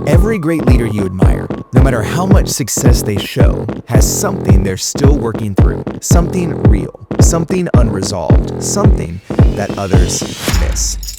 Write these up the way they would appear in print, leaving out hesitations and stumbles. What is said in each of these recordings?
Every great leader you admire, no matter how much success they show, has something they're still working through, something real, something unresolved, something that others miss.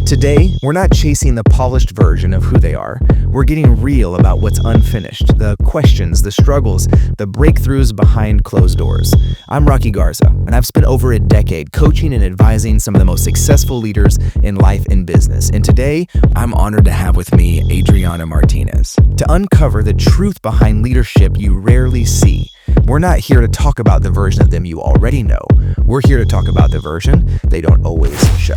Today, we're not chasing the polished version of who they are. We're getting real about what's unfinished, the questions, the struggles, the breakthroughs behind closed doors. I'm Rocky Garza, and I've spent over a decade coaching and advising some of the most successful leaders in life and business. And today, I'm honored to have with me Adriana Martinez to uncover the truth behind leadership you rarely see. We're not here to talk about the version of them you already know. We're here to talk about the version they don't always show.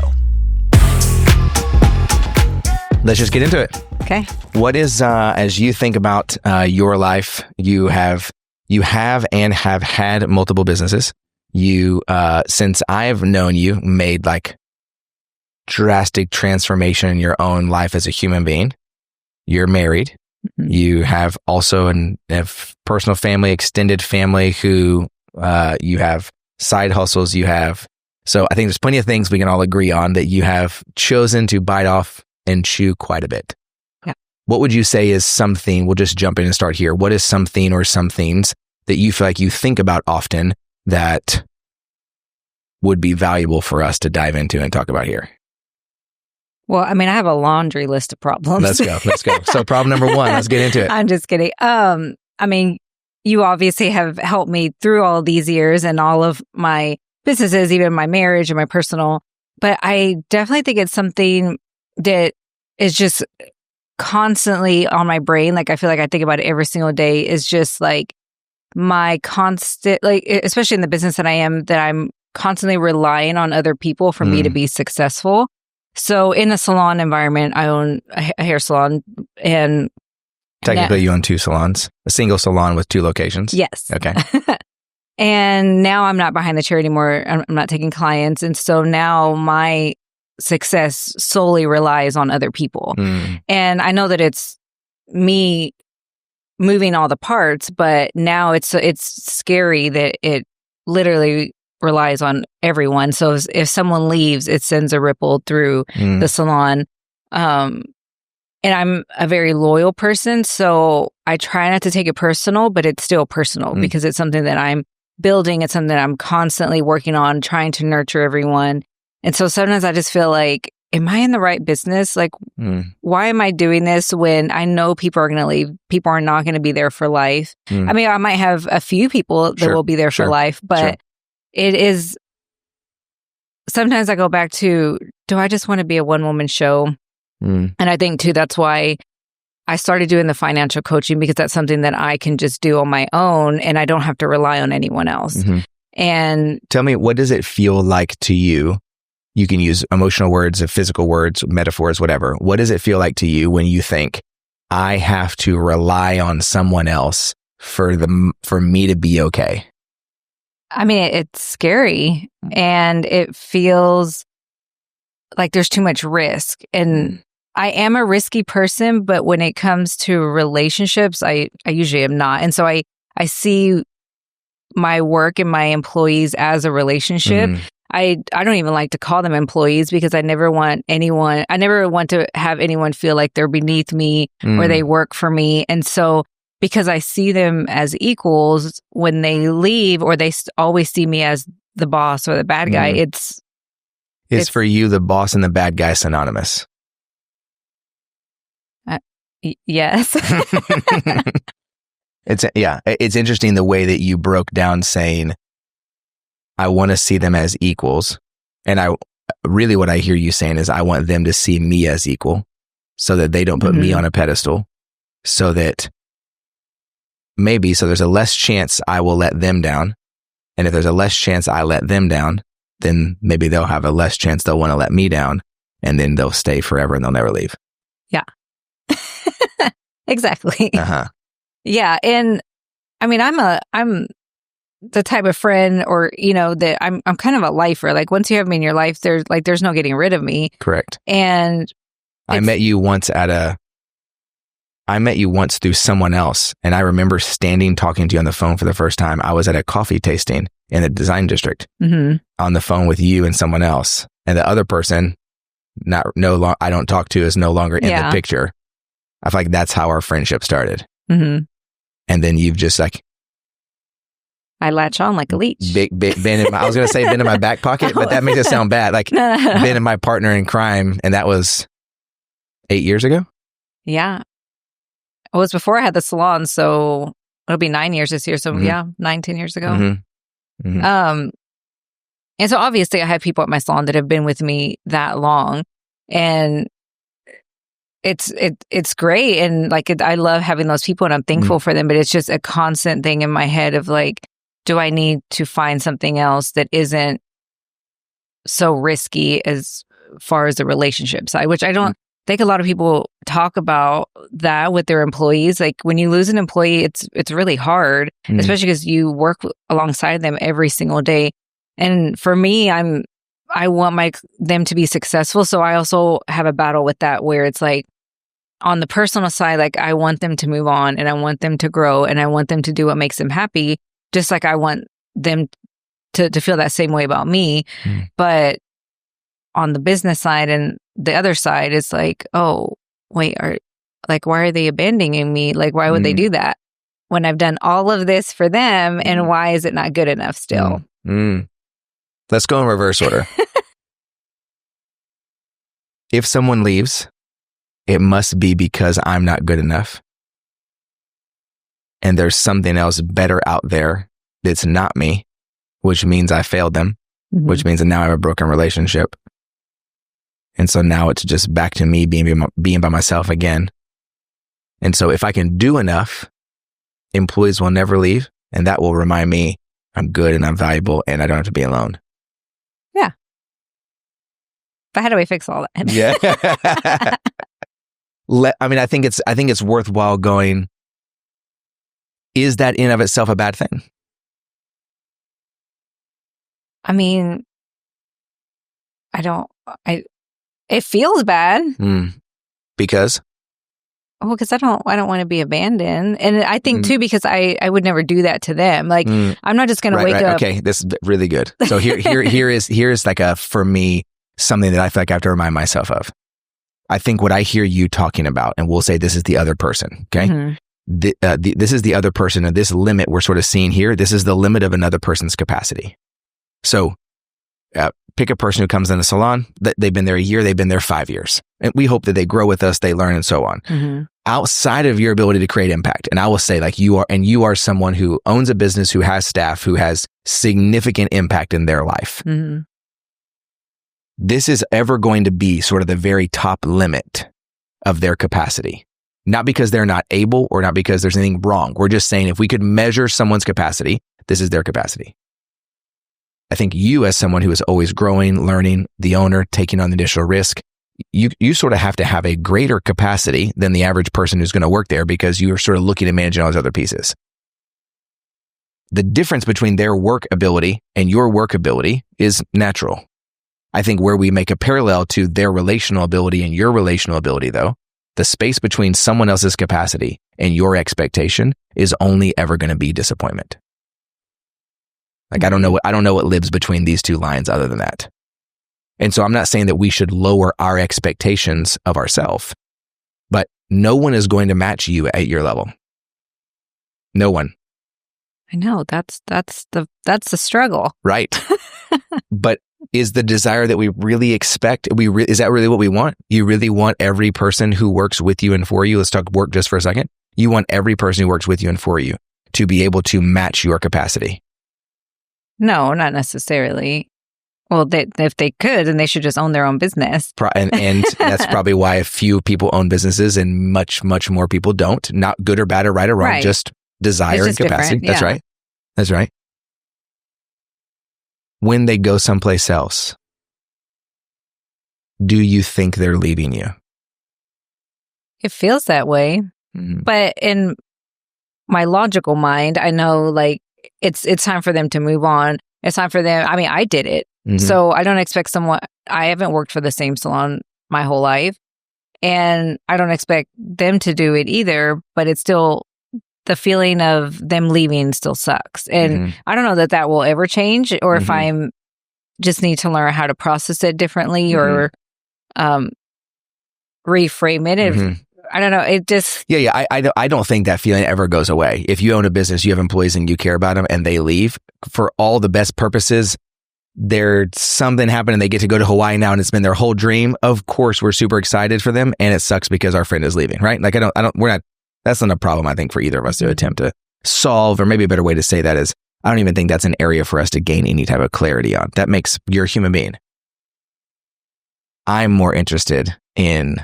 Let's just get into it. Okay. What is, as you think about your life, you have and have had multiple businesses. You, since I've known you, made like drastic transformation in your own life as a human being. You're married. Mm-hmm. You have also a personal family, extended family who you have side hustles. So I think there's plenty of things we can all agree on that you have chosen to bite off and chew quite a bit. Yeah. What would you say is something, we'll just jump in and start here. What is something or some things that you feel like you think about often that would be valuable for us to dive into and talk about here? Well, I mean, I have a laundry list of problems. Let's go. So problem number one, let's get into it. I'm just kidding. I mean, you obviously have helped me through all these years and all of my businesses, even my marriage and my personal, but I definitely think it's something that is just constantly on my brain. Like, I feel like I think about it every single day, is just like my constant, like, especially in the business that I'm constantly relying on other people for me to be successful. So in a salon environment, I own a hair salon, and technically you own two salons, a single salon with two locations. Yes. Okay. And now I'm not behind the chair anymore. I'm not taking clients. And so now my success solely relies on other people. And I know that it's me moving all the parts, but now it's scary that it literally relies on everyone. So if someone leaves, it sends a ripple through the salon. And I'm a very loyal person, so I try not to take it personal, but it's still personal because it's something that I'm building. It's something that I'm constantly working on, trying to nurture everyone. And so sometimes I just feel like, am I in the right business? Like, why am I doing this when I know people are going to leave? People are not going to be there for life. I mean, I might have a few people that will be there for life, but it is, sometimes I go back to, do I just want to be a one-woman show? And I think too, that's why I started doing the financial coaching, because that's something that I can just do on my own and I don't have to rely on anyone else. And tell me, what does it feel like to you? You can use emotional words, physical words, metaphors, whatever. What does it feel like to you when you think, I have to rely on someone else for me to be okay? I mean, it's scary and it feels like there's too much risk. And I am a risky person, but when it comes to relationships, I usually am not. And so I see my work and my employees as a relationship. I don't even like to call them employees, because I never want to have anyone feel like they're beneath me or they work for me. And so because I see them as equals, when they leave, or they always see me as the boss or the bad guy, it's for you, the boss and the bad guy synonymous. Yes. It's interesting the way that you broke down saying, I want to see them as equals. And what I hear you saying is, I want them to see me as equal, so that they don't put me on a pedestal, so that there's a less chance I will let them down. And if there's a less chance I let them down, then maybe they'll have a less chance they'll want to let me down, and then they'll stay forever and they'll never leave. Yeah. Exactly. Yeah. And I mean, I'm the type of friend, or, that I'm kind of a lifer. Like, once you have me in your life, there's no getting rid of me. Correct. And I met you once through someone else. And I remember talking to you on the phone for the first time. I was at a coffee tasting in the design district on the phone with you and someone else. And the other person I don't talk to is no longer in the picture. I feel like that's how our friendship started. Mm-hmm. And then you've just like, I latch on like a leech. I was going to say been in my back pocket, but that makes it sound bad. Like been in my partner in crime. And that was 8 years ago. Yeah. It was before I had the salon. So it'll be 9 years this year. So 9-10 years ago. Mm-hmm. Mm-hmm. And so obviously I have people at my salon that have been with me that long, and it's great. And like, I love having those people and I'm thankful for them, but it's just a constant thing in my head of like, do I need to find something else that isn't so risky as far as the relationship side, which I don't think a lot of people talk about that with their employees. Like when you lose an employee, it's really hard, especially because you work alongside them every single day. And for me, I want them to be successful. So I also have a battle with that where it's like on the personal side, like I want them to move on and I want them to grow and I want them to do what makes them happy. Just like I want them to feel that same way about me. But on the business side and the other side, it's like, oh, wait, why are they abandoning me? Like, why would they do that when I've done all of this for them? And why is it not good enough still? Let's go in reverse order. If someone leaves, it must be because I'm not good enough. And there's something else better out there that's not me, which means I failed them, which means that now I have a broken relationship. And so now it's just back to me being by myself again. And so if I can do enough, employees will never leave. And that will remind me I'm good and I'm valuable and I don't have to be alone. Yeah. But how do we fix all that? Yeah. I think it's worthwhile going, is that in of itself a bad thing? I mean, it feels bad. Because? Well, because I don't want to be abandoned. And I think too, because I would never do that to them. Like I'm not just going to wake up. Okay. This is really good. So here's like for me, something that I feel like I have to remind myself of. I think what I hear you talking about, and we'll say this is the other person. Okay. This is the other person, and this limit we're sort of seeing here. This is the limit of another person's capacity. So pick a person who comes in the salon. They've been there a year. They've been there 5 years. And we hope that they grow with us, they learn, and so on. Outside of your ability to create impact. And I will say like you are someone who owns a business, who has staff, who has significant impact in their life. This is ever going to be sort of the very top limit of their capacity. Not because they're not able or not because there's anything wrong. We're just saying if we could measure someone's capacity, this is their capacity. I think you, as someone who is always growing, learning, the owner, taking on the initial risk, you sort of have to have a greater capacity than the average person who's going to work there because you are sort of looking at managing all those other pieces. The difference between their work ability and your work ability is natural. I think where we make a parallel to their relational ability and your relational ability, though, the space between someone else's capacity and your expectation is only ever going to be disappointment. Like I don't know what lives between these two lines other than that. And so I'm not saying that we should lower our expectations of ourselves, but no one is going to match you at your level. No one. I know that's the struggle. Right. But is the desire that we really expect, is that really what we want? You really want every person who works with you and for you, let's talk work just for a second. You want every person who works with you and for you to be able to match your capacity. No, not necessarily. Well, if they could, then they should just own their own business. And that's probably why a few people own businesses and much, much more people don't. Not good or bad or right or wrong, just desire and capacity. That's right. That's right. When they go someplace else, do you think they're leaving you? It feels that way. But in my logical mind, I know like it's time for them to move on. It's time for them. I mean, I did it. So I don't expect someone, I haven't worked for the same salon my whole life, and I don't expect them to do it either, but it's still, the feeling of them leaving still sucks. And I don't know that will ever change, or if I'm just need to learn how to process it differently, or reframe it. Mm-hmm. I don't know. It just... Yeah. I don't think that feeling ever goes away. If you own a business, you have employees and you care about them and they leave for all the best purposes, there's something happened and they get to go to Hawaii now and it's been their whole dream. Of course, we're super excited for them and it sucks because our friend is leaving, right? Like that's not a problem, I think, for either of us to attempt to solve, or maybe a better way to say that is, I don't even think that's an area for us to gain any type of clarity on. That makes you're a human being. I'm more interested in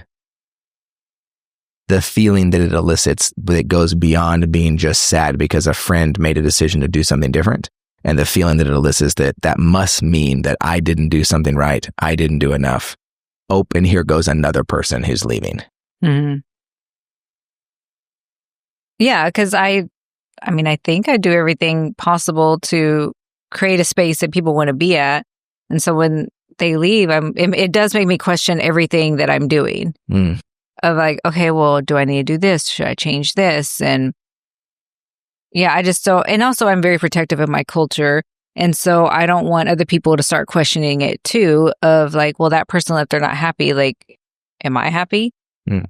the feeling that it elicits that goes beyond being just sad because a friend made a decision to do something different. And the feeling that it elicits that must mean that I didn't do something right. I didn't do enough. Oh, and here goes another person who's leaving. Mm-hmm. Yeah, because I think I do everything possible to create a space that people want to be at. And so when they leave, it does make me question everything that I'm doing. Of like, okay, well, do I need to do this? Should I change this? And yeah, I just don't. And also, I'm very protective of my culture. And so I don't want other people to start questioning it too, of like, well, that person left, they're not happy. Like, am I happy?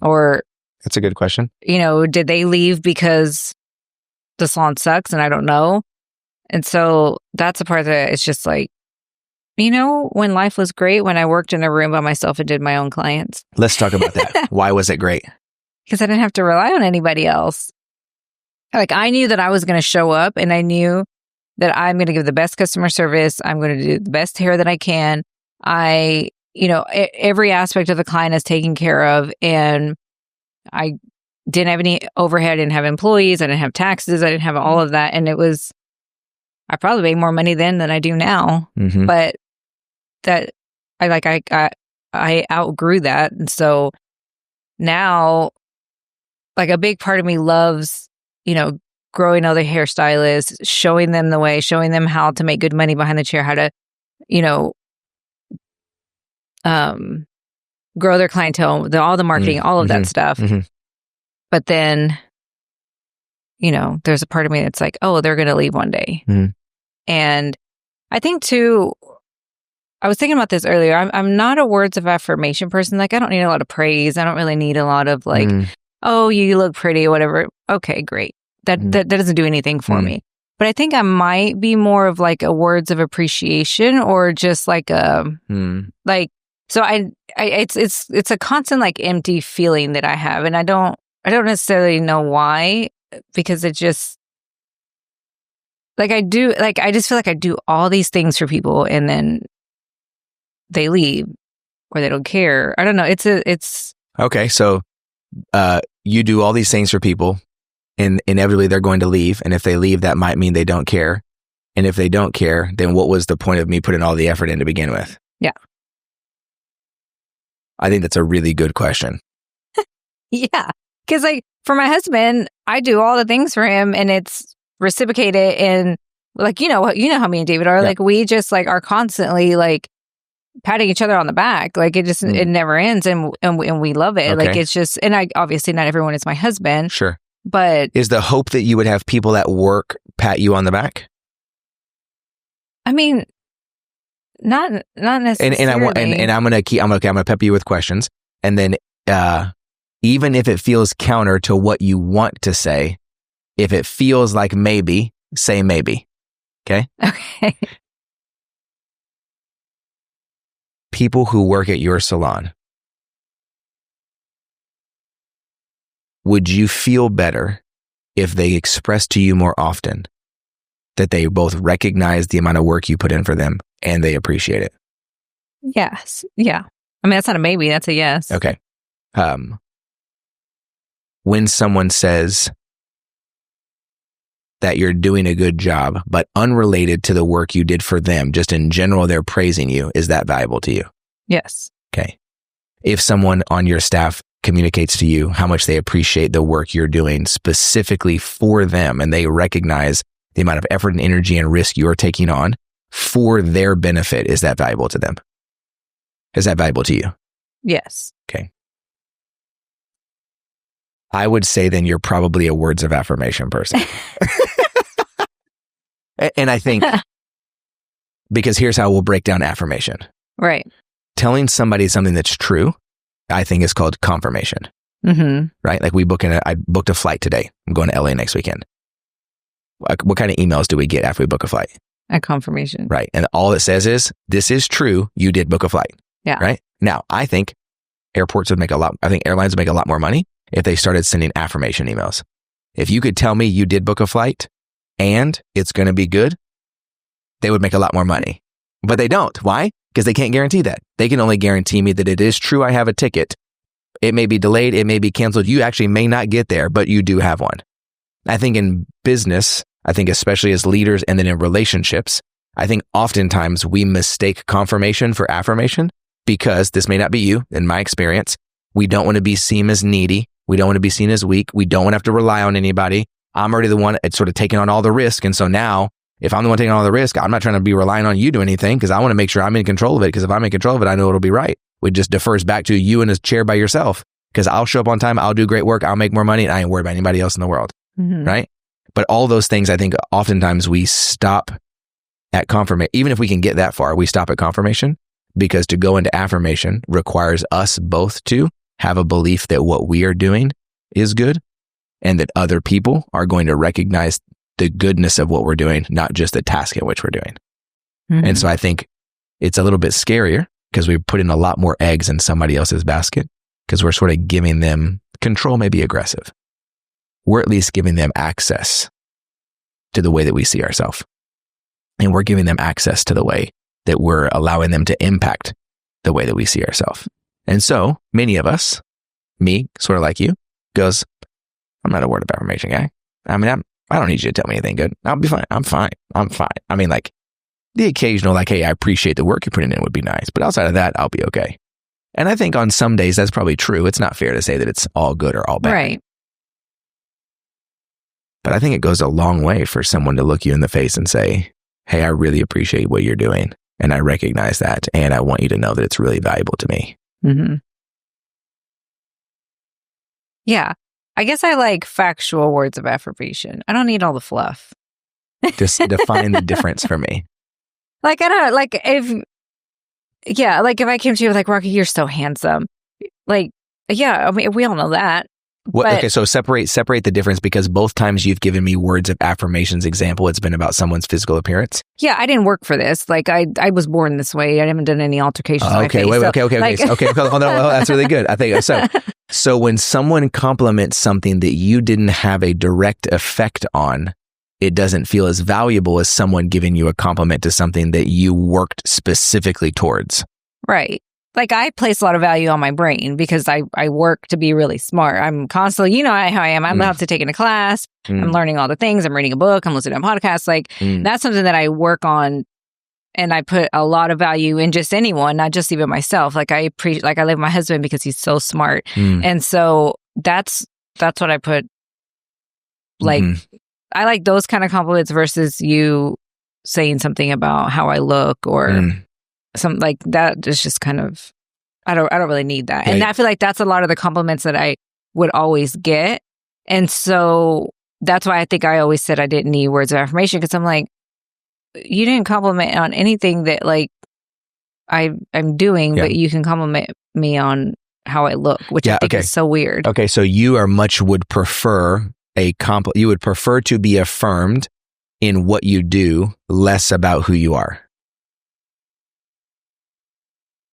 Or... That's a good question. Did they leave because the salon sucks and I don't know? And so that's a part that it's just like, when life was great, when I worked in a room by myself and did my own clients. Let's talk about that. Why was it great? Because I didn't have to rely on anybody else. Like, I knew that I was going to show up and I knew that I'm going to give the best customer service. I'm going to do the best hair that I can. Every aspect of the client is taken care of, and I didn't have any overhead. I didn't have employees. I didn't have taxes. I didn't have all of that. And I probably made more money then than I do now. Mm-hmm. But that I outgrew that. And so now, like, a big part of me loves, growing other hairstylists, showing them the way, showing them how to make good money behind the chair, how to, grow their clientele, all the marketing, all of that stuff. Mm-hmm. But then, there's a part of me that's like, oh, they're going to leave one day. Mm-hmm. And I think too, I was thinking about this earlier. I'm not a words of affirmation person. Like, I don't need a lot of praise. I don't really need a lot of like, oh, you look pretty, whatever. Okay, great. That doesn't do anything for me. But I think I might be more of like a words of appreciation, or just like like, so it's a constant like empty feeling that I have, and I don't necessarily know why, because it just like I just feel like I do all these things for people and then they leave or they don't care. I don't know. It's okay. So you do all these things for people, and inevitably they're going to leave, and if they leave, that might mean they don't care, and if they don't care, then what was the point of me putting all the effort in to begin with? Yeah. I think that's a really good question. Yeah. Because like for my husband, I do all the things for him and it's reciprocated, and like, how me and David are, like, we just like are constantly like patting each other on the back. Like it just, it never ends. And we love it. Okay. Like it's just, and obviously not everyone is my husband. Sure. But is the hope that you would have people at work pat you on the back? I mean, not necessarily. And I'm gonna pep you with questions, and then even if it feels counter to what you want to say, if it feels like maybe, say maybe. Okay. Okay. People who work at your salon, would you feel better if they expressed to you more often that they both recognize the amount of work you put in for them and they appreciate it? Yes. Yeah. I mean, that's not a maybe. That's a yes. Okay. When someone says that you're doing a good job, but unrelated to the work you did for them, just in general, they're praising you, is that valuable to you? Yes. Okay. If someone on your staff communicates to you how much they appreciate the work you're doing specifically for them, and they recognize the amount of effort and energy and risk you're taking on for their benefit, is that valuable to them? Is that valuable to you? Yes. Okay. I would say then you're probably a words of affirmation person. And I think, because here's how we'll break down affirmation. Right. telling somebody something that's true, I think is called confirmation, right? Like I booked a flight today. I'm going to LA next weekend. What kind of emails do we get after we book a flight? A confirmation. Right. And all it says is, this is true. You did book a flight. Yeah. Right. Now, I think airlines would make a lot more money if they started sending affirmation emails. If you could tell me you did book a flight and it's going to be good, they would make a lot more money. But they don't. Why? Because they can't guarantee that. They can only guarantee me that it is true I have a ticket. It may be delayed. It may be canceled. You actually may not get there, but you do have one. I think in business, I think especially as leaders and then in relationships, I think oftentimes we mistake confirmation for affirmation because this may not be you, in my experience. We don't want to be seen as needy. We don't want to be seen as weak. We don't want to have to rely on anybody. I'm already the one that's sort of taking on all the risk. And so now, if I'm the one taking on all the risk, I'm not trying to be relying on you to do anything because I want to make sure I'm in control of it. Because if I'm in control of it, I know it'll be right. It just defers back to you in a chair by yourself because I'll show up on time. I'll do great work. I'll make more money and I ain't worried about anybody else in the world. Right? But all those things, I think oftentimes we stop at confirmation. Even if we can get that far, we stop at confirmation because to go into affirmation requires us both to have a belief that what we are doing is good and that other people are going to recognize the goodness of what we're doing, not just the task in which we're doing. And so I think it's a little bit scarier because we put in a lot more eggs in somebody else's basket because we're sort of giving them control, maybe aggressive. We're at least giving them access to the way that we see ourselves. And we're giving them access to the way that we're allowing them to impact the way that we see ourselves. And so many of us, me, sort of like you, goes, I'm not a word of affirmation guy. I mean, I don't need you to tell me anything good. I'll be fine. I'm fine. I mean, like the occasional, like, hey, I appreciate the work you're putting in would be nice. But outside of that, I'll be okay. And I think on some days that's probably true. It's not fair to say that it's all good or all bad. Right. But I think it goes a long way for someone to look you in the face and say, hey, I really appreciate what you're doing. And I recognize that. And I want you to know that it's really valuable to me. Yeah. I guess I like factual words of affirmation. I don't need all the fluff. Just define the difference for me. Like, I don't, like, if I came to you with like, Rocky, you're so handsome. Like, yeah, I mean, we all know that. Okay, so separate the difference because both times you've given me words of affirmations example, it's been about someone's physical appearance. Yeah, I didn't work for this. Like I was born this way. I haven't done any altercations. Okay, that's really good. I think so. So when someone compliments something that you didn't have a direct effect on, it doesn't feel as valuable as someone giving you a compliment to something that you worked specifically towards. Right. Like I place a lot of value on my brain because I work to be really smart. I'm constantly, you know how I am. I'm about to take in a class. I'm learning all the things. I'm reading a book. I'm listening to podcasts. Like that's something that I work on, and I put a lot of value in just anyone, not just even myself. Like I appreciate, like I love my husband because he's so smart, and so that's what I put. Like I like those kind of compliments versus you saying something about how I look or. Something like that is just kind of, I don't really need that. And I feel like that's a lot of the compliments that I would always get. And so that's why I think I always said I didn't need words of affirmation because I'm like, you didn't compliment on anything that like I'm doing, but you can compliment me on how I look, which I think is so weird. Okay, so you would prefer you would prefer to be affirmed in what you do, less about who you are.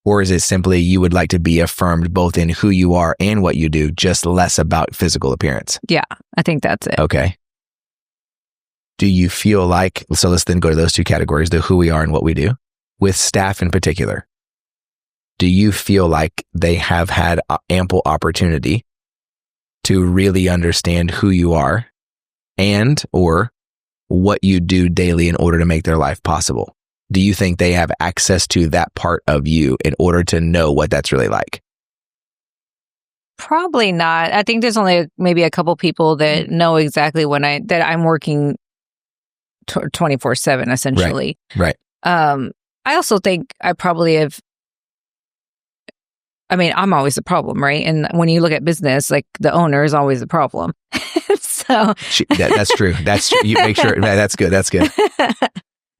Or is it simply you would like to be affirmed both in who you are and what you do, just less about physical appearance? Yeah, I think that's it. Okay. Do you feel like, so let's then go to those two categories, the who we are and what we do, with staff in particular. Do you feel like they have had ample opportunity to really understand who you are and or what you do daily in order to make their life possible? Do you think they have access to that part of you in order to know what that's really like? Probably not. I think there's only maybe a couple people that know exactly that I'm working 24/7 essentially. Right. I also think I probably have. I mean, I'm always the problem, right? And when you look at business, like the owner is always the problem. So that's true. That's true. You make sure that's good. That's good.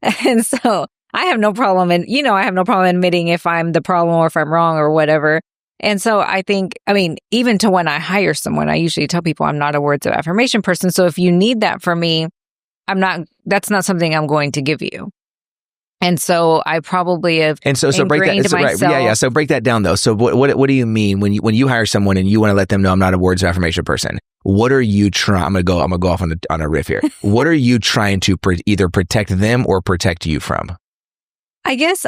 And so I have no problem I have no problem admitting if I'm the problem or if I'm wrong or whatever. And so I think, even to when I hire someone, I usually tell people I'm not a words of affirmation person. So if you need that from me, that's not something I'm going to give you. And so I probably have so break that. Myself. Right, yeah. So break that down though. So what do you mean when you hire someone and you want to let them know I'm not a words of affirmation person? What are you trying? I'm gonna go off on a riff here. What are you trying to either protect them or protect you from? I guess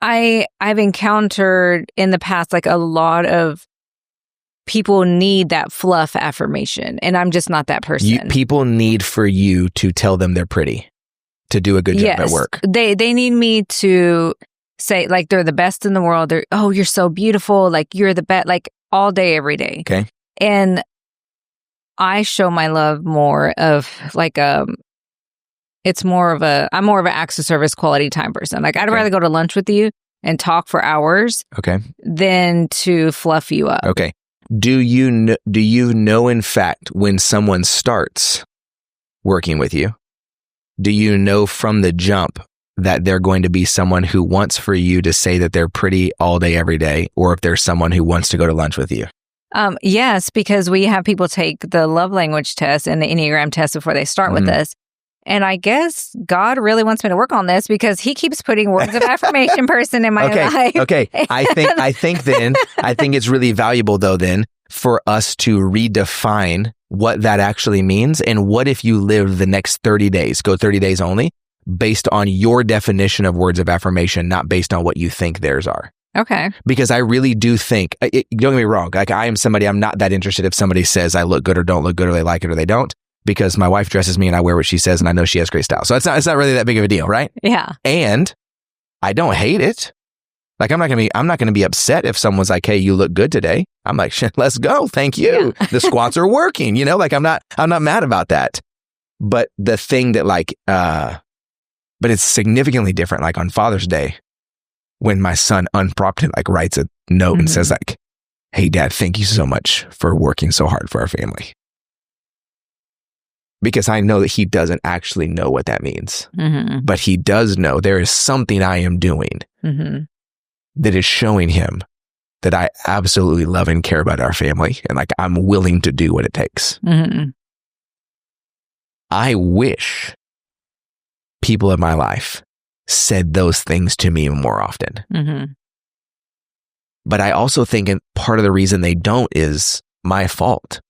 I've encountered in the past like a lot of people need that fluff affirmation, and I'm just not that person. People need for you to tell them they're pretty, to do a good job at work. They need me to say like they're the best in the world. You're so beautiful. Like you're the best. Like all day, every day. Okay. And I show my love more of like I'm more of an acts of service quality time person. Like I'd rather go to lunch with you and talk for hours. Okay. Than to fluff you up. Okay. Do you know in fact when someone starts working with you? Do you know from the jump that they're going to be someone who wants for you to say that they're pretty all day, every day, or if there's someone who wants to go to lunch with you? Yes, because we have people take the love language test and the Enneagram test before they start with us. And I guess God really wants me to work on this because he keeps putting words of affirmation person in my life. Okay. I think it's really valuable though then for us to redefine what that actually means. And what if you live the next 30 days, go 30 days only, based on your definition of words of affirmation, not based on what you think theirs are. Okay. Because I really do think, don't get me wrong, like I am somebody, I'm not that interested if somebody says I look good or don't look good or they like it or they don't, because my wife dresses me and I wear what she says and I know she has great style. So it's not really that big of a deal, right? Yeah. And I don't hate it. Like I'm not going to be upset if someone's like, "Hey, you look good today." I'm like, "Let's go. Thank you." Yeah. The squats are working, like I'm not mad about that. But the thing that but it's significantly different. Like on Father's Day, when my son unprompted writes a note and says like, "Hey Dad, thank you so much for working so hard for our family." Because I know that he doesn't actually know what that means. But he does know there is something I am doing that is showing him that I absolutely love and care about our family. And I'm willing to do what it takes. I wish people in my life said those things to me more often. But I also think part of the reason they don't is my fault.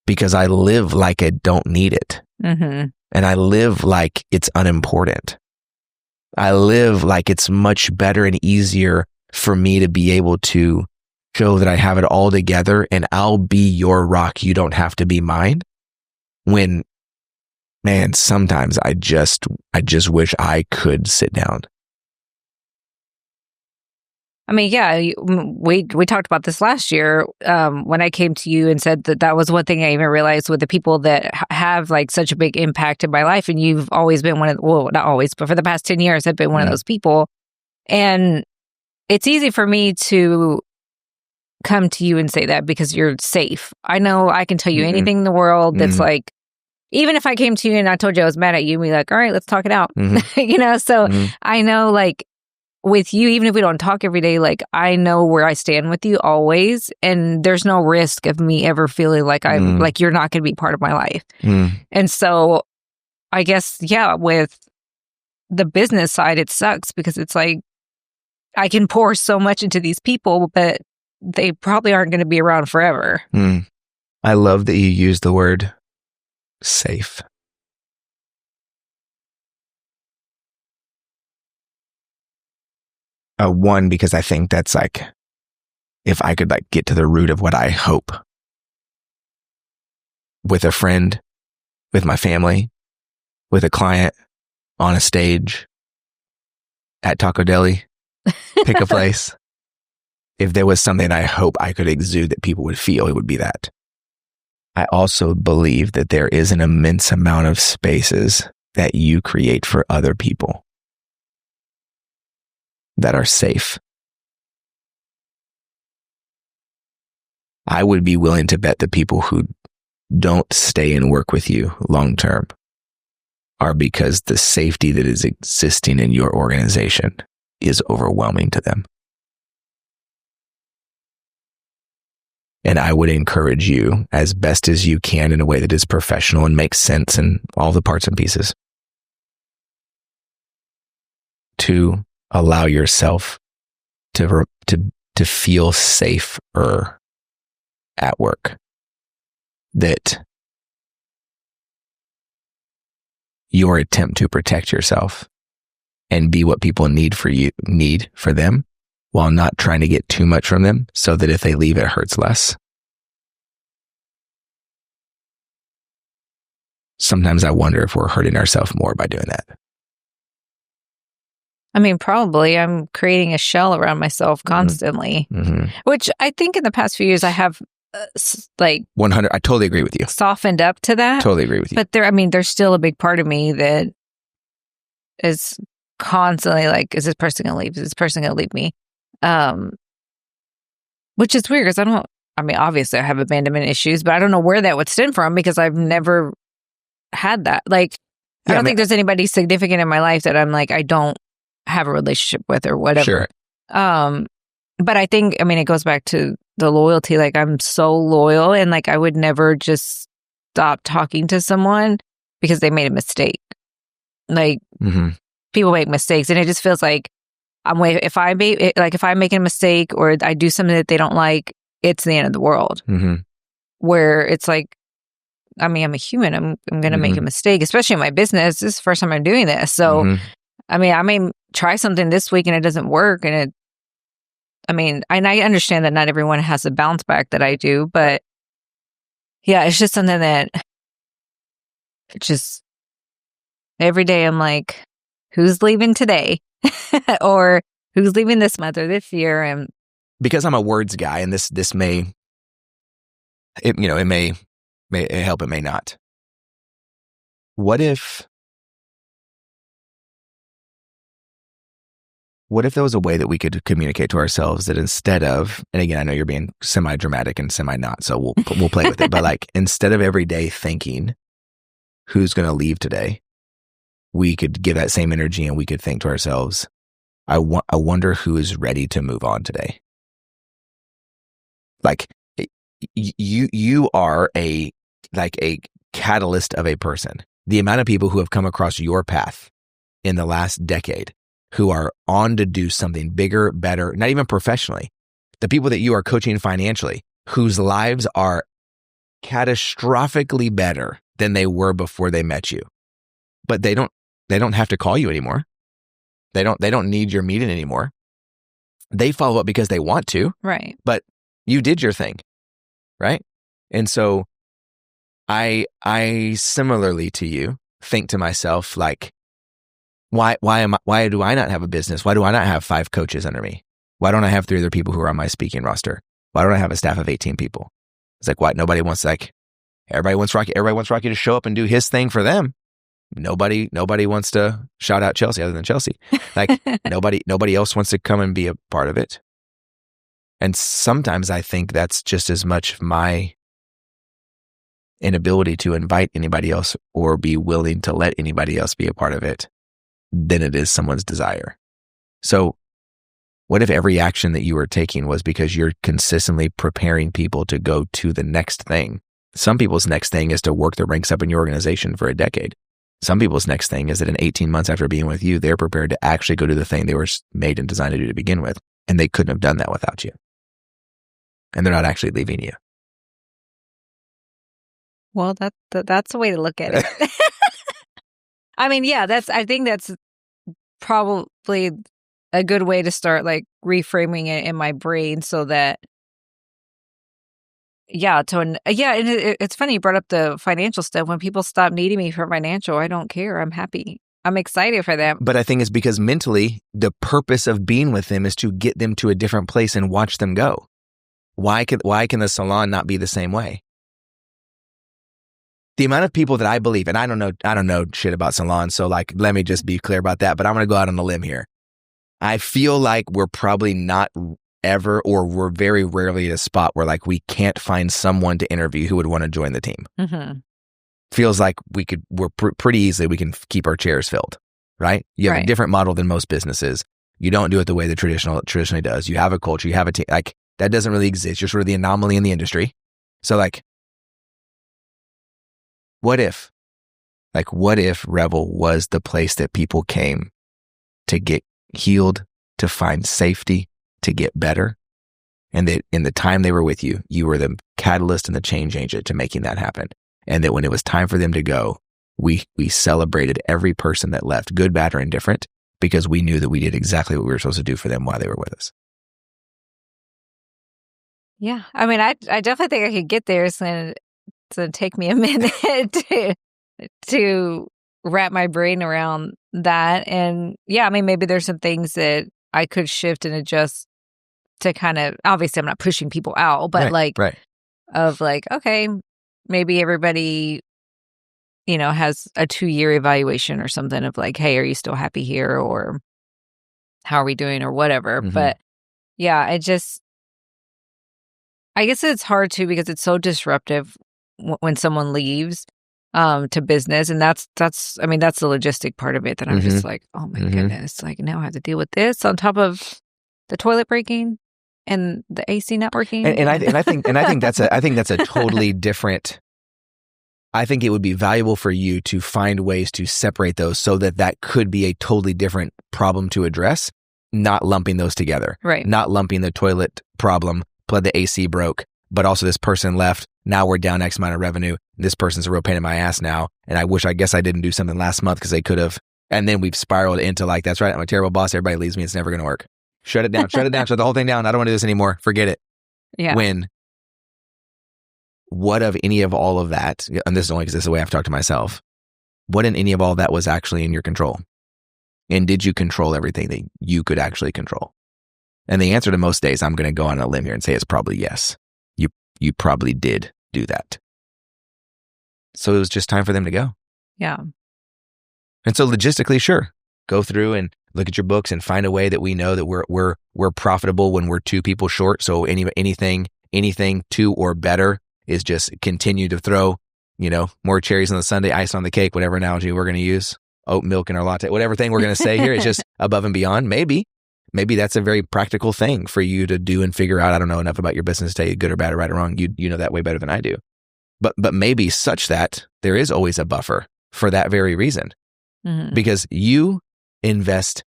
Because I live like I don't need it. And I live like it's unimportant. I live like it's much better and easier for me to be able to show that I have it all together and I'll be your rock. You don't have to be mine. When, man, sometimes I just wish I could sit down. I mean, yeah, we talked about this last year when I came to you and said that was one thing I even realized with the people that have such a big impact in my life. And you've always been one of, well, not always, but for the past 10 years, I've been one of those people. And it's easy for me to come to you and say that because you're safe. I know I can tell you anything in the world that's even if I came to you and I told you I was mad at you, you'd be like, all right, let's talk it out. So I know with you, even if we don't talk every day, I know where I stand with you always. And there's no risk of me ever feeling like I'm you're not going to be part of my life. And so I guess, with the business side, it sucks because it's I can pour so much into these people, but they probably aren't going to be around forever. I love that you use the word safe. One, because I think that's if I could get to the root of what I hope with a friend, with my family, with a client, on a stage, at Taco Deli, pick a place. If there was something I hope I could exude that people would feel, it would be that. I also believe that there is an immense amount of spaces that you create for other people that are safe. I would be willing to bet the people who don't stay and work with you long term are because the safety that is existing in your organization is overwhelming to them. And I would encourage you, as best as you can, in a way that is professional and makes sense in all the parts and pieces, to allow yourself to feel safer at work. That your attempt to protect yourself and be what people need for them, while not trying to get too much from them, so that if they leave, it hurts less. Sometimes I wonder if we're hurting ourselves more by doing that. I mean, probably. I'm creating a shell around myself constantly, which I think in the past few years I have 100. I totally agree with you. Softened up to that. Totally agree with you. But there's still a big part of me that is constantly like, is this person going to leave? Is this person going to leave me? Which is weird because obviously I have abandonment issues, but I don't know where that would stem from because I've never had that. Like, I don't think there's anybody significant in my life that I'm like, I don't have a relationship with or whatever. Sure. But I think, it goes back to the loyalty. Like, I'm so loyal and like, I would never just stop talking to someone because they made a mistake. Like, people make mistakes and it just feels like if I'm making a mistake or I do something that they don't like, it's the end of the world. Where it's like, I'm a human. I'm going to make a mistake, especially in my business. This is the first time I'm doing this. So, I may try something this week and it doesn't work. And and I understand that not everyone has the bounce back that I do, but yeah, it's just something that just every day I'm like, who's leaving today? Or who's leaving this month or this year? And because I'm a words guy, and this may help, it may not. What if there was a way that we could communicate to ourselves that instead of, and again, I know you're being semi-dramatic and semi-not, so we'll play with it, but like instead of every day thinking who's going to leave today, we could give that same energy and we could think to ourselves, I wonder who is ready to move on today. Like you are a catalyst of a person. The amount of people who have come across your path in the last decade who are on to do something bigger, better, not even professionally. The people that you are coaching financially, whose lives are catastrophically better than they were before they met you. But they don't have to call you anymore. They don't need your meeting anymore. They follow up because they want to. Right. But you did your thing. Right? And so I similarly to you think to myself, like, why do I not have a business? Why do I not have 5 coaches under me? Why don't I have 3 other people who are on my speaking roster? Why don't I have a staff of 18 people? It's like, what? Everybody wants Rocky to show up and do his thing for them. Nobody wants to shout out Chelsea other than Chelsea. Like nobody else wants to come and be a part of it. And sometimes I think that's just as much my inability to invite anybody else or be willing to let anybody else be a part of it than it is someone's desire. So what if every action that you were taking was because you're consistently preparing people to go to the next thing? Some people's next thing is to work their ranks up in your organization for a decade. Some people's next thing is that in 18 months after being with you, they're prepared to actually go do the thing they were made and designed to do to begin with. And they couldn't have done that without you. And they're not actually leaving you. Well, that's a way to look at it. I think that's probably a good way to start, like reframing it in my brain so that, and it's funny you brought up the financial stuff. When people stop needing me for financial, I don't care. I'm happy. I'm excited for them. But I think it's because mentally, the purpose of being with them is to get them to a different place and watch them go. Why can the salon not be the same way? The amount of people that I believe, and I don't know shit about salons, so like, let me just be clear about that, but I'm going to go out on a limb here. I feel like we're probably not ever, or we're very rarely at a spot where like we can't find someone to interview who would want to join the team. feels like we're pretty easily, we can keep our chairs filled, right? You have a different model than most businesses. You don't do it the way the traditionally does. You have a culture, you have a team, like that doesn't really exist. You're sort of the anomaly in the industry. So like, what if Revel was the place that people came to get healed, to find safety, to get better? And that in the time they were with you, you were the catalyst and the change agent to making that happen. And that when it was time for them to go, we celebrated every person that left, good, bad, or indifferent, because we knew that we did exactly what we were supposed to do for them while they were with us. Yeah. I mean, I definitely think I could get there. It's going to take me a minute to wrap my brain around that. And yeah, I mean, maybe there's some things that I could shift and adjust to kind of, obviously I'm not pushing people out, but of like, okay, maybe everybody, has a 2-year evaluation or something of like, hey, are you still happy here? Or how are we doing or whatever. Mm-hmm. But yeah, I guess it's hard too, because it's so disruptive when someone leaves to business. And that's the logistic part of it that I'm just like, oh my goodness, like now I have to deal with this on top of the toilet breaking and the AC not working. And I think that's a totally different. I think it would be valuable for you to find ways to separate those so that could be a totally different problem to address, not lumping those together. Right. Not lumping the toilet problem, but the AC broke, but also this person left. Now we're down X amount of revenue. This person's a real pain in my ass now. And I guess I didn't do something last month because they could have. And then we've spiraled into like, that's right, I'm a terrible boss. Everybody leaves me. It's never going to work. Shut it down, shut the whole thing down. I don't want to do this anymore. Forget it. Yeah. What of any of all of that, and this is only because this is the way I've talked to myself, what in any of all that was actually in your control? And did you control everything that you could actually control? And the answer to most days, I'm going to go on a limb here and say, is probably yes. You probably did do that. So it was just time for them to go. Yeah. And so logistically, sure, go through and look at your books and find a way that we know that we're profitable when we're 2 people short. So anything 2 or better is just continue to throw, more cherries on the sundae, ice on the cake, whatever analogy we're going to use, oat milk in our latte, whatever thing we're going to say here is just above and beyond. Maybe that's a very practical thing for you to do and figure out. I don't know enough about your business to tell you good or bad or right or wrong. You know that way better than I do. But maybe such that there is always a buffer for that very reason. Mm-hmm. Because you invest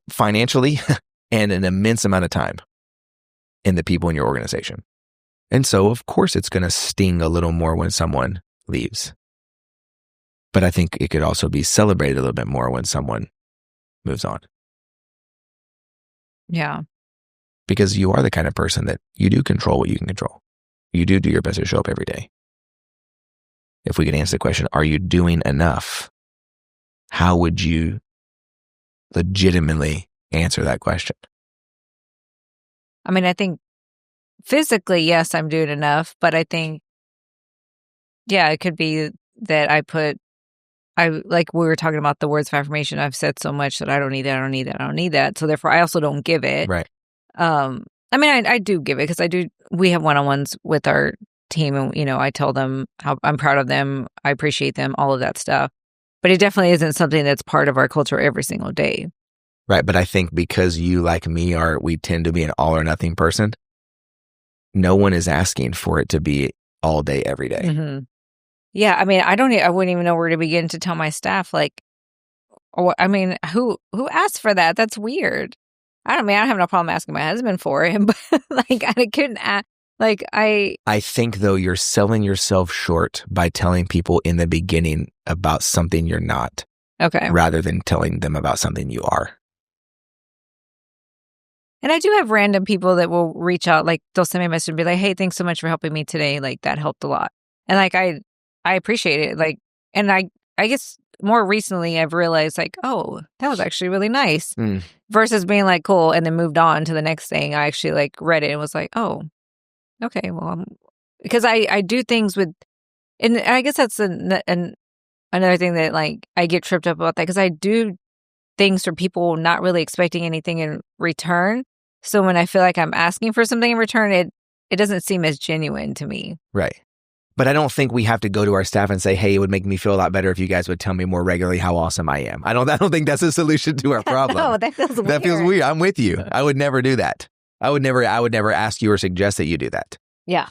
financially and an immense amount of time in the people in your organization. And so, of course, it's going to sting a little more when someone leaves. But I think it could also be celebrated a little bit more when someone moves on. Yeah. Because you are the kind of person that you do control what you can control. You do your best to show up every day. If we could answer the question, are you doing enough? How would you legitimately answer that question? I mean, I think physically, yes, I'm doing enough, but I think, yeah, it could be that like we were talking about the words of affirmation, I've said so much that I don't need that, I don't need that, I don't need that. So therefore I also don't give it. Right. I mean, I do give it because we have one-on-ones with our team and, I tell them how I'm proud of them. I appreciate them, all of that stuff. But it definitely isn't something that's part of our culture every single day. Right. But I think because you, like me, we tend to be an all or nothing person, no one is asking for it to be all day, every day. Mm-hmm. Yeah. I mean, I wouldn't even know where to begin to tell my staff, like, who asked for that? That's weird. I don't have no problem asking my husband for it, but like, I couldn't ask. Like, I think, though, you're selling yourself short by telling people in the beginning about something you're not. Okay. Rather than telling them about something you are. And I do have random people that will reach out, like they'll send me a message and be like, hey, thanks so much for helping me today. Like, that helped a lot. And like, I appreciate it. Like, and I guess more recently I've realized like, oh, that was actually really nice. Versus being like, cool, and then moved on to the next thing. I actually like read it and was like, oh, okay, well, because I do things with, and I guess that's another thing that like I get tripped up about that, because I do things for people not really expecting anything in return. So when I feel like I'm asking for something in return, it doesn't seem as genuine to me. Right. But I don't think we have to go to our staff and say, hey, it would make me feel a lot better if you guys would tell me more regularly how awesome I am. I don't think that's a solution to our problem. No, that feels weird. That feels weird. I'm with you. I would never do that. I would never ask you or suggest that you do that. Yeah.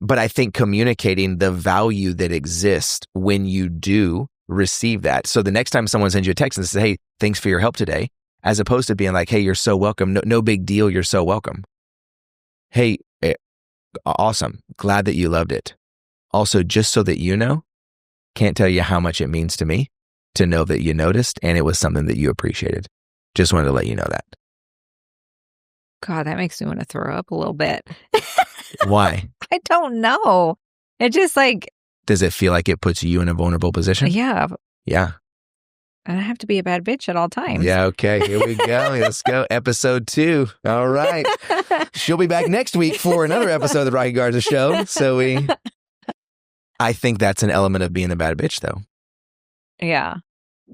But I think communicating the value that exists when you do receive that. So the next time someone sends you a text and says, hey, thanks for your help today, as opposed to being like, hey, you're so welcome. No big deal. You're so welcome. Hey, awesome. Glad that you loved it. Also, just so that you know, can't tell you how much it means to me to know that you noticed and it was something that you appreciated. Just wanted to let you know that. God, that makes me want to throw up a little bit. Why? I don't know. It just like... Does it feel like it puts you in a vulnerable position? Yeah. Yeah. And I have to be a bad bitch at all times. Yeah, okay. Here we go. Let's go. Episode 2. All right. She'll be back next week for another episode of the Rocky Garza Show. I think that's an element of being a bad bitch, though. Yeah.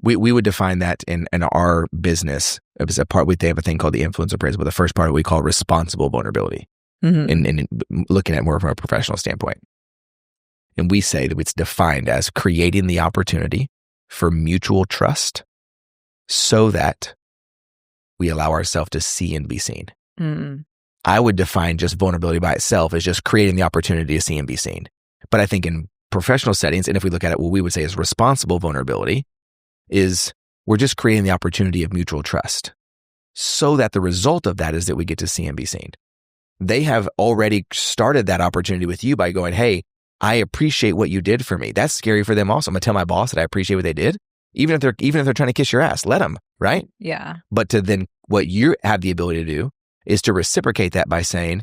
We would define that in our business as a part. They have a thing called the influencer principle. The first part we call responsible vulnerability, and looking at more from a professional standpoint. And we say that it's defined as creating the opportunity for mutual trust so that we allow ourselves to see and be seen. I would define just vulnerability by itself as just creating the opportunity to see and be seen. But I think in professional settings, and if we look at it, what we would say is responsible vulnerability is we're just creating the opportunity of mutual trust so that the result of that is that we get to see and be seen. They have already started that opportunity with you by going, hey, I appreciate what you did for me. That's scary for them also. I'm going to tell my boss that I appreciate what they did. Even if they're trying to kiss your ass, let them, right? Yeah. But to then what you have the ability to do is to reciprocate that by saying,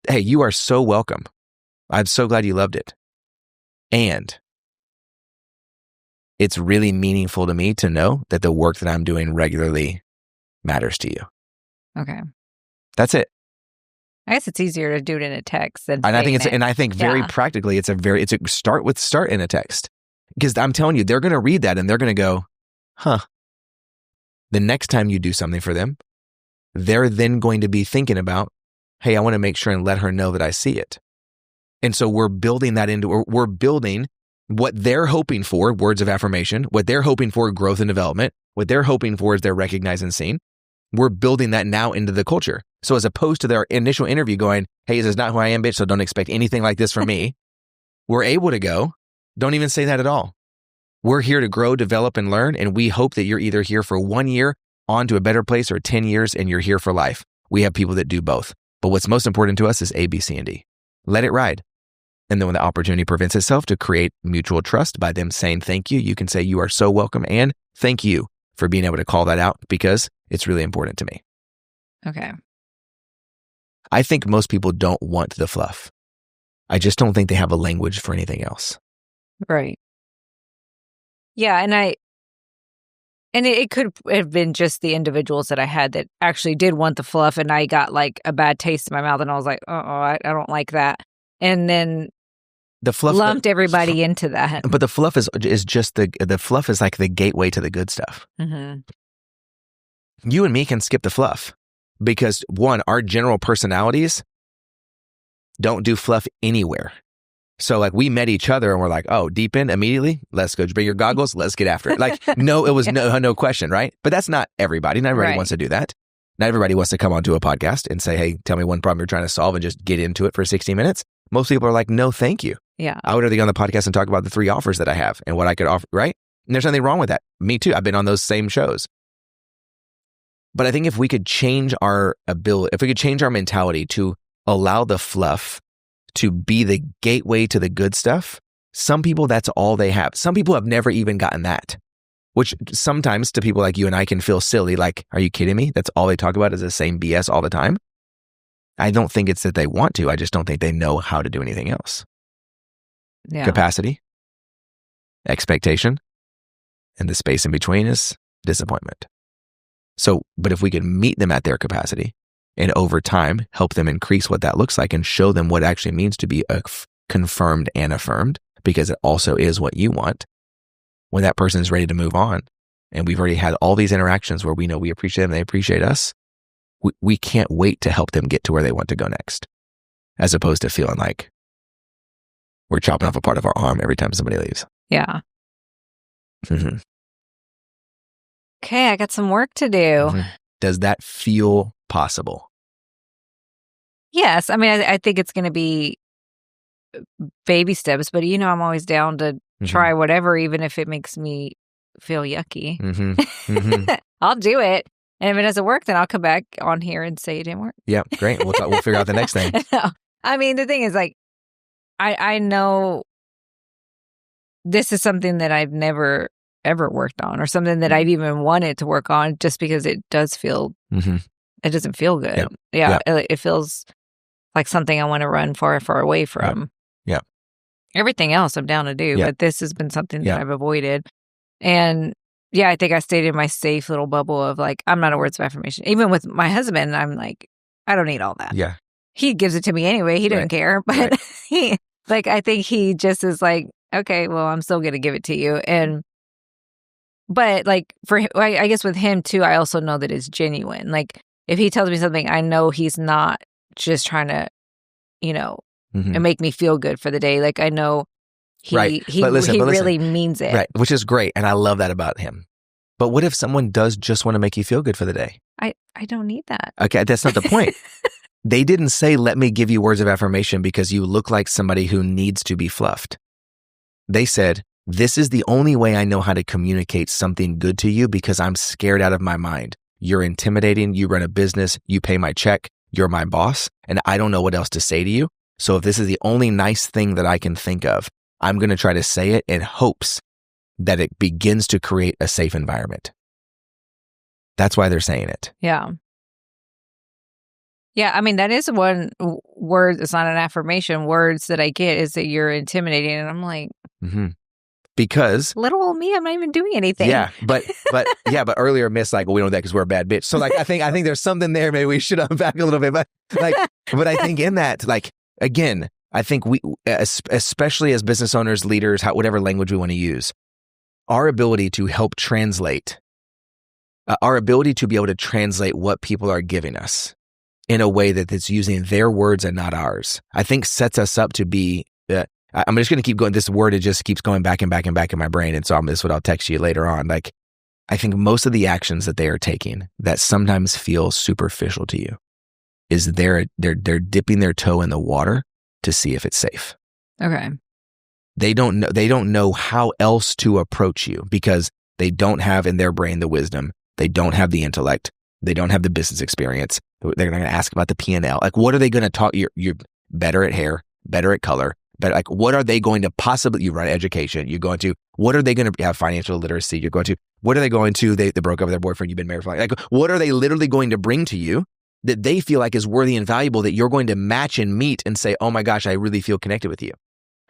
hey, you are so welcome. I'm so glad you loved it. And it's really meaningful to me to know that the work that I'm doing regularly matters to you. Okay. That's it. I guess it's easier to do it in a text than and I think very practically it's a start in a text. Because I'm telling you, they're going to read that and they're going to go, huh. The next time you do something for them, they're then going to be thinking about, hey, I want to make sure and let her know that I see it. And so we're building that we're building what they're hoping for, words of affirmation, what they're hoping for, growth and development, what they're hoping for is they're recognized and seen. We're building that now into the culture. So as opposed to their initial interview going, hey, this is not who I am, bitch, so don't expect anything like this from me. We're able to go, don't even say that at all. We're here to grow, develop, and learn. And we hope that you're either here for 1 year on to a better place or 10 years and you're here for life. We have people that do both. But what's most important to us is A, B, C, and D. Let it ride. And then when the opportunity presents itself to create mutual trust by them saying thank you, you can say you are so welcome and thank you for being able to call that out because it's really important to me. Okay. I think most people don't want the fluff. I just don't think they have a language for anything else. Right. Yeah, and it could have been just the individuals that I had that actually did want the fluff, and I got like a bad taste in my mouth, and I was like, I don't like that, and then the fluff lumped everybody into that. But the fluff is just the fluff is like the gateway to the good stuff. Mm-hmm. You and me can skip the fluff because one, our general personalities don't do fluff anywhere. So like we met each other and we're like, oh, deep in immediately. Let's go. Bring your goggles. Let's get after it. Like, no, it was no question, right? But that's not everybody. Not everybody wants to do that. Not everybody wants to come onto a podcast and say, hey, tell me one problem you're trying to solve and just get into it for 60 minutes. Most people are like, no, thank you. Yeah. I would rather go on the podcast and talk about the 3 offers that I have and what I could offer, right? And there's nothing wrong with that. Me too. I've been on those same shows. But I think if we could change our ability, if we could change our mentality to allow the fluff to be the gateway to the good stuff, some people, that's all they have. Some people have never even gotten that, which sometimes to people like you and I can feel silly. Like, are you kidding me? That's all they talk about is the same BS all the time. I don't think it's that they want to. I just don't think they know how to do anything else. Yeah. Capacity, expectation, and the space in between is disappointment. So, but if we could meet them at their capacity and over time help them increase what that looks like and show them what it actually means to be confirmed and affirmed, because it also is what you want, when that person is ready to move on and we've already had all these interactions where we know we appreciate them and they appreciate us, we can't wait to help them get to where they want to go next, as opposed to feeling like we're chopping off a part of our arm every time somebody leaves. Yeah. Mm-hmm. Okay, I got some work to do. Mm-hmm. Does that feel possible? Yes. I mean, I think it's going to be baby steps, but I'm always down to try whatever, even if it makes me feel yucky. I'll do it. And if it doesn't work, then I'll come back on here and say it didn't work. Yeah, great. We'll figure out the next thing. No. I mean, the thing is, like, I know this is something that I've never, ever worked on, or something that I've even wanted to work on, just because it does feel, it doesn't feel good. Yeah. It feels like something I want to run far, far away from. Yeah. Everything else I'm down to do, but this has been something that I've avoided. And yeah, I think I stayed in my safe little bubble of like, I'm not a words of affirmation. Even with my husband, I'm like, I don't need all that. Yeah. He gives it to me anyway. He doesn't care. But I think he just is like, okay, well, I'm still going to give it to you. But like for him, I guess with him too, I also know that it's genuine. Like if he tells me something, I know he's not just trying to, and make me feel good for the day. Like I know he really means it. Right. Which is great. And I love that about him. But what if someone does just want to make you feel good for the day? I don't need that. Okay. That's not the point. They didn't say, let me give you words of affirmation because you look like somebody who needs to be fluffed. They said, this is the only way I know how to communicate something good to you because I'm scared out of my mind. You're intimidating. You run a business. You pay my check. You're my boss. And I don't know what else to say to you. So if this is the only nice thing that I can think of, I'm going to try to say it in hopes that it begins to create a safe environment. That's why they're saying it. Yeah. Yeah, I mean, that is one word. It's not an affirmation. Words that I get is that you're intimidating. And I'm like, because little old me, I'm not even doing anything. Yeah, but earlier Miss like, well, we know that because we're a bad bitch. So like, I think there's something there. Maybe we should unpack a little bit. But I think in that, like, again, I think we, especially as business owners, leaders, whatever language we want to use, our ability to help translate, our ability to be able to translate what people are giving us in a way that it's using their words and not ours, I think sets us up to be, I'm just going to keep going. This word, it just keeps going back and back and back in my brain. And so this is what I'll text you later on. Like, I think most of the actions that they are taking that sometimes feel superficial to you is they're dipping their toe in the water to see if it's safe. Okay. They don't know how else to approach you because they don't have in their brain the wisdom. They don't have the intellect. They don't have the business experience. They're going to ask about the P&L. Like, what are they going to talk? You're better at hair, better at color, but like, what are they going to possibly, you run education, you're going to, what are they going to have financial literacy? You're going to, what are they going to, they broke up with their boyfriend, you've been married for like, what are they literally going to bring to you that they feel like is worthy and valuable that you're going to match and meet and say, oh my gosh, I really feel connected with you.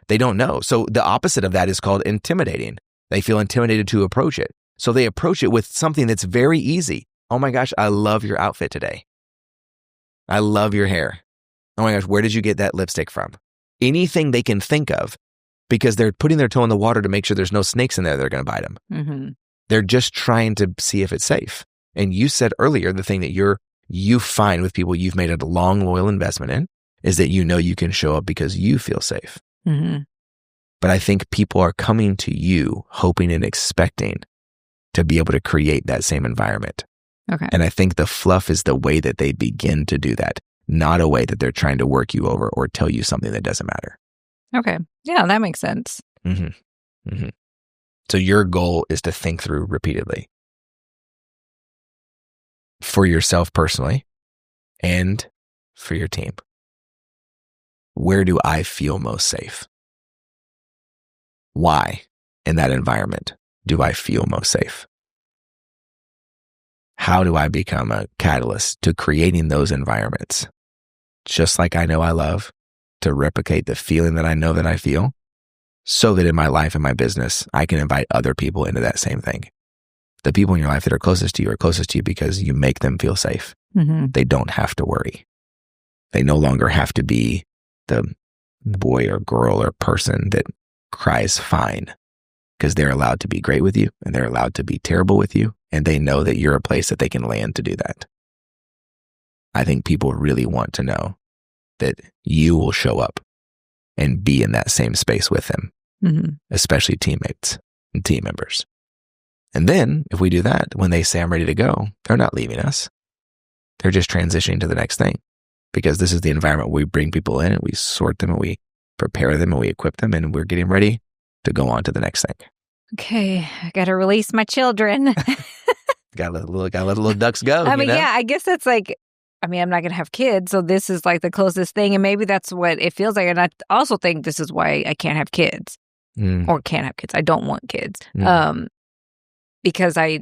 They don't know. So the opposite of that is called intimidating. They feel intimidated to approach it. So they approach it with something that's very easy. Oh my gosh, I love your outfit today. I love your hair. Oh my gosh, where did you get that lipstick from? Anything they can think of because they're putting their toe in the water to make sure there's no snakes in there that are going to bite them. Mm-hmm. They're just trying to see if it's safe. And you said earlier, the thing that you find with people you've made a long, loyal investment in is that you know you can show up because you feel safe. Mm-hmm. But I think people are coming to you hoping and expecting to be able to create that same environment. Okay. And I think the fluff is the way that they begin to do that, not a way that they're trying to work you over or tell you something that doesn't matter. Okay. Yeah, that makes sense. Mm-hmm. Mm-hmm. So your goal is to think through repeatedly for yourself personally and for your team. Where do I feel most safe? Why in that environment do I feel most safe? How do I become a catalyst to creating those environments? Just like I know I love to replicate the feeling that I know that I feel so that in my life and my business, I can invite other people into that same thing. The people in your life that are closest to you because you make them feel safe. Mm-hmm. They don't have to worry. They no longer have to be the boy or girl or person that cries fine because they're allowed to be great with you and they're allowed to be terrible with you. And they know that you're a place that they can land to do that. I think people really want to know that you will show up and be in that same space with them, especially teammates and team members. And then if we do that, when they say, I'm ready to go, they're not leaving us. They're just transitioning to the next thing, because this is the environment where we bring people in and we sort them and we prepare them and we equip them, and we're getting ready to go on to the next thing. Okay, I got to release my children. Gotta let the little ducks go. I mean, yeah, I guess that's like, I mean, I'm not going to have kids, so this is like the closest thing, and maybe that's what it feels like. And I also think this is why I can't have kids, or can't have kids. I don't want kids, because I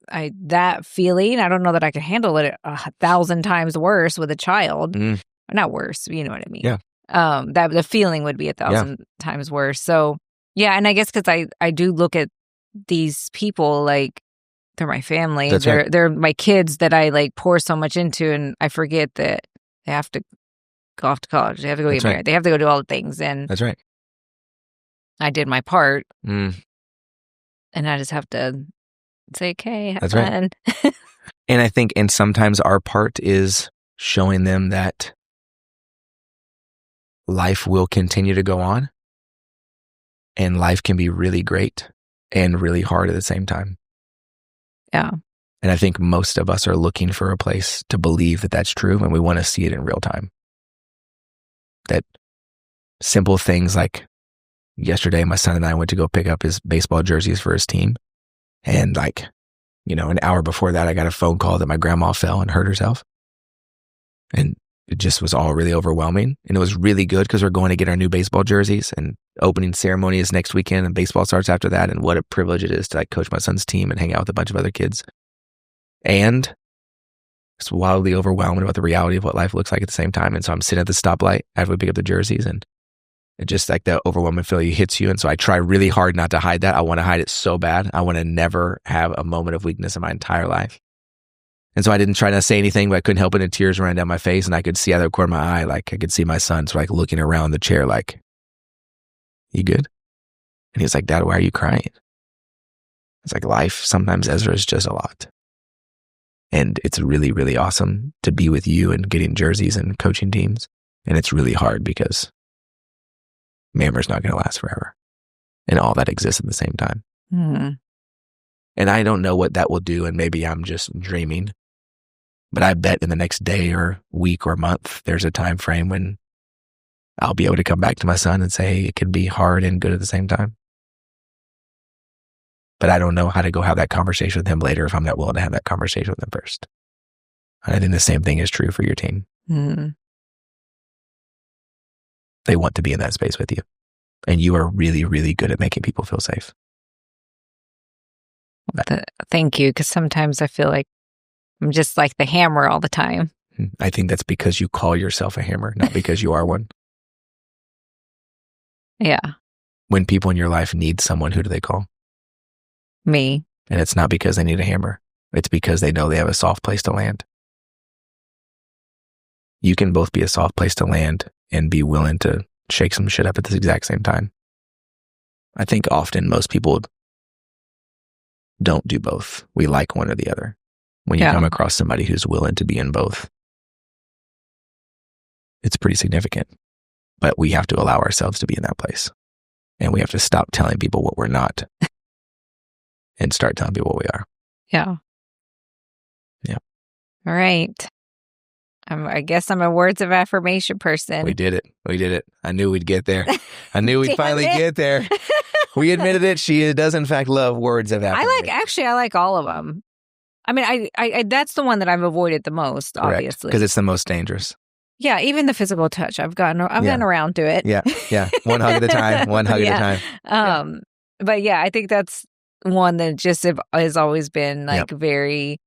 that feeling, I don't know that I could handle it 1,000 times worse with a child. Not worse, you know what I mean? Yeah. That the feeling would be 1,000 times worse. So yeah, and I guess because I do look at these people like they're my family. That's right. They're my kids that I like pour so much into, and I forget that they have to go off to college. They have to go get married. They have to go do all the things. And that's right. I did my part, and I just have to say, okay, have fun. Right. And I think, and sometimes our part is showing them that life will continue to go on, and life can be really great and really hard at the same time. Yeah. And I think most of us are looking for a place to believe that that's true, and we want to see it in real time. That simple things like yesterday, my son and I went to go pick up his baseball jerseys for his team. And like, an hour before that, I got a phone call that my grandma fell and hurt herself. And it just was all really overwhelming. And it was really good because we're going to get our new baseball jerseys, and opening ceremony is next weekend and baseball starts after that. And what a privilege it is to like coach my son's team and hang out with a bunch of other kids. And it's wildly overwhelmed about the reality of what life looks like at the same time. And so I'm sitting at the stoplight after we pick up the jerseys, and it just like that overwhelming feeling hits you. And so I try really hard not to hide that. I want to hide it so bad. I want to never have a moment of weakness in my entire life. And so I didn't try to say anything, but I couldn't help it, and tears ran down my face, and I could see out of the corner of my eye, like I could see my son like looking around the chair like, you good? And he was like, Dad, why are you crying? It's like life. Sometimes Ezra is just a lot. And it's really, really awesome to be with you and getting jerseys and coaching teams. And it's really hard because Mammer's not going to last forever. And all that exists at the same time. And I don't know what that will do. And maybe I'm just dreaming. But I bet in the next day or week or month, there's a time frame when I'll be able to come back to my son and say, hey, it can be hard and good at the same time. But I don't know how to go have that conversation with him later if I'm not willing to have that conversation with him first. And I think the same thing is true for your team. They want to be in that space with you. And you are really, really good at making people feel safe. Thank you, because sometimes I feel like I'm just like the hammer all the time. I think that's because you call yourself a hammer, not because you are one. Yeah. When people in your life need someone, who do they call? Me. And it's not because they need a hammer. It's because they know they have a soft place to land. You can both be a soft place to land and be willing to shake some shit up at the exact same time. I think often most people don't do both. We like one or the other. When you come across somebody who's willing to be in both, it's pretty significant. But we have to allow ourselves to be in that place. And we have to stop telling people what we're not and start telling people what we are. Yeah. Yeah. All right. I guess I'm a words of affirmation person. We did it. I knew we'd get there. I knew we'd finally get there. We admitted it. She does, in fact, love words of affirmation. I like all of them. I mean, I that's the one that I've avoided the most, Correct. Obviously. Because it's the most dangerous. Yeah, even the physical touch. I've gotten around to it. Yeah. One hug at a time. One hug at a time. But yeah, I think that's one that just has always been like very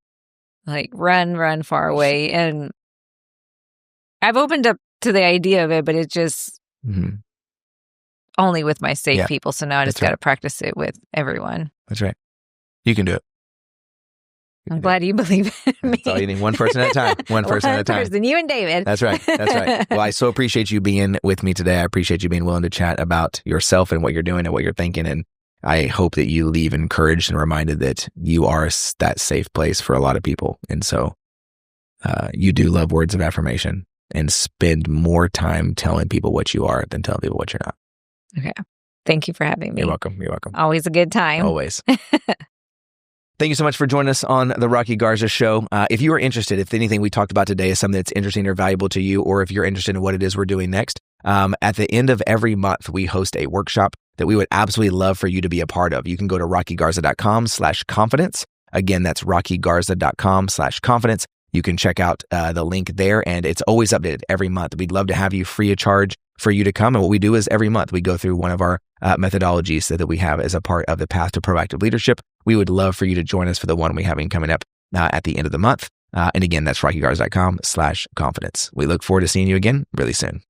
like run far away. And I've opened up to the idea of it, but it's just only with my safe people. So now I just got to practice it with everyone. That's right. You can do it. I'm glad you believe in me. That's all you need. One person at a time. One person at a time. You and David. That's right. Well, I so appreciate you being with me today. I appreciate you being willing to chat about yourself and what you're doing and what you're thinking. And I hope that you leave encouraged and reminded that you are that safe place for a lot of people. And so you do love words of affirmation. and spend more time telling people what you are than telling people what you're not. Okay. Thank you for having me. You're welcome. You're welcome. Always a good time. Always. Thank you so much for joining us on the Rocky Garza Show. If you are interested, if anything we talked about today is something that's interesting or valuable to you, or if you're interested in what it is we're doing next, at the end of every month, we host a workshop that we would absolutely love for you to be a part of. You can go to rockygarza.com/confidence. Again, that's rockygarza.com/confidence. You can check out the link there, and it's always updated every month. We'd love to have you free of charge for you to come. And what we do is every month we go through one of our methodologies that we have as a part of the Path to Proactive Leadership. We would love for you to join us for the one we're having coming up at the end of the month. And again, that's rockygarza.com/confidence. We look forward to seeing you again really soon.